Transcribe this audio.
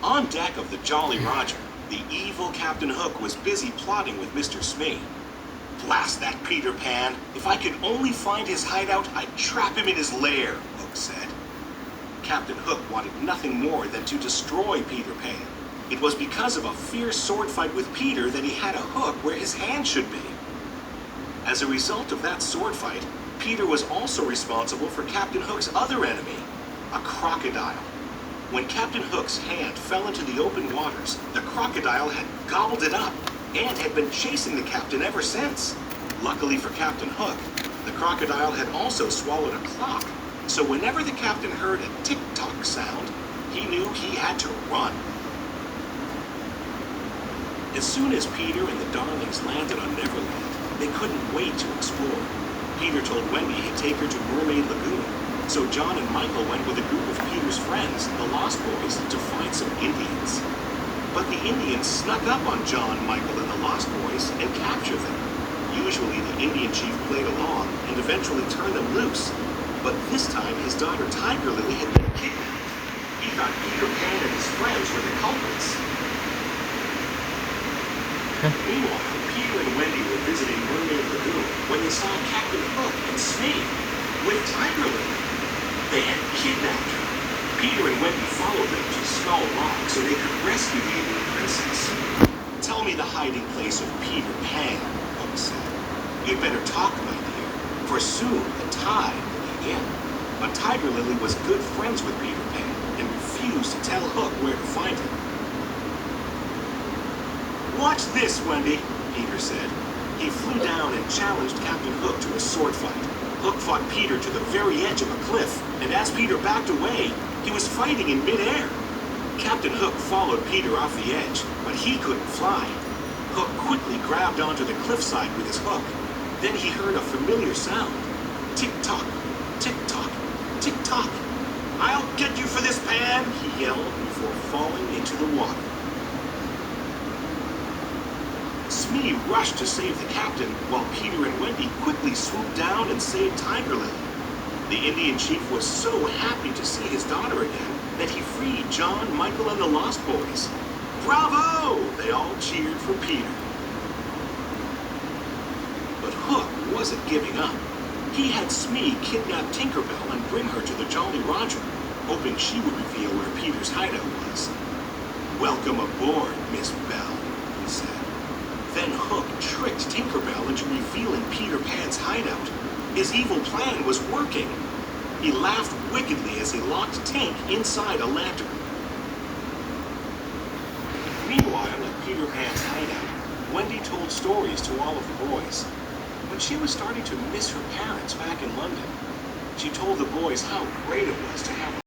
On deck of the Jolly Roger, the evil Captain Hook was busy plotting with Mr. Smee. "Blast that Peter Pan! If I could only find his hideout, I'd trap him in his lair," Hook said. Captain Hook wanted nothing more than to destroy Peter Pan. It was because of a fierce sword fight with Peter that he had a hook where his hand should be. As a result of that sword fight, Peter was also responsible for Captain Hook's other enemy, a crocodile. When Captain Hook's hand fell into the open waters, the crocodile had gobbled it up and had been chasing the captain ever since. Luckily for Captain Hook, the crocodile had also swallowed a clock, so whenever the captain heard a tick-tock sound, he knew he had to run. As soon as Peter and the Darlings landed on Neverland, they couldn't wait to explore. Peter told Wendy he'd take her to Mermaid Lagoon, so John and Michael went with a group of Peter's friends, the Lost Boys, to find some Indians. But the Indians snuck up on John, Michael, and the Lost Boys and captured them. Usually the Indian chief played along and eventually turned them loose, but this time his daughter Tiger Lily had been kidnapped. He thought Peter Pan and his friends were the culprits. Meanwhile, Peter and Wendy were visiting Mermaid Lagoon when they saw Captain Hook and Smee with Tiger Lily. They had kidnapped her. Peter and Wendy followed them to Skull Rock so they could rescue the Indian princess. "Tell me the hiding place of Peter Pan," Hook said. "You'd better talk, my dear, for soon the tide will begin." But Tiger Lily was good friends with Peter Pan and refused to tell Hook where to find him. "Watch this, Wendy," Peter said. He flew down and challenged Captain Hook to a sword fight. Hook fought Peter to the very edge of a cliff, and as Peter backed away, he was fighting in midair. Captain Hook followed Peter off the edge, but he couldn't fly. Hook quickly grabbed onto the cliffside with his hook. Then he heard a familiar sound. Tick-tock, tick-tock, tick-tock. "I'll get you for this, Pan!" he yelled before falling into the water. Smee rushed to save the captain, while Peter and Wendy quickly swooped down and saved Tiger Lily. The Indian chief was so happy to see his daughter again that he freed John, Michael, and the Lost Boys. "Bravo!" They all cheered for Peter. But Hook wasn't giving up. He had Smee kidnap Tinkerbell and bring her to the Jolly Roger, hoping she would reveal where Peter's hideout was. "Welcome aboard, Miss Bell," he said. Then Hook tricked Tinkerbell into revealing Peter Pan's hideout. His evil plan was working. He laughed wickedly as he locked Tink inside a lantern. Meanwhile, at Peter Pan's hideout, Wendy told stories to all of the boys. But she was starting to miss her parents back in London. She told the boys how great it was to have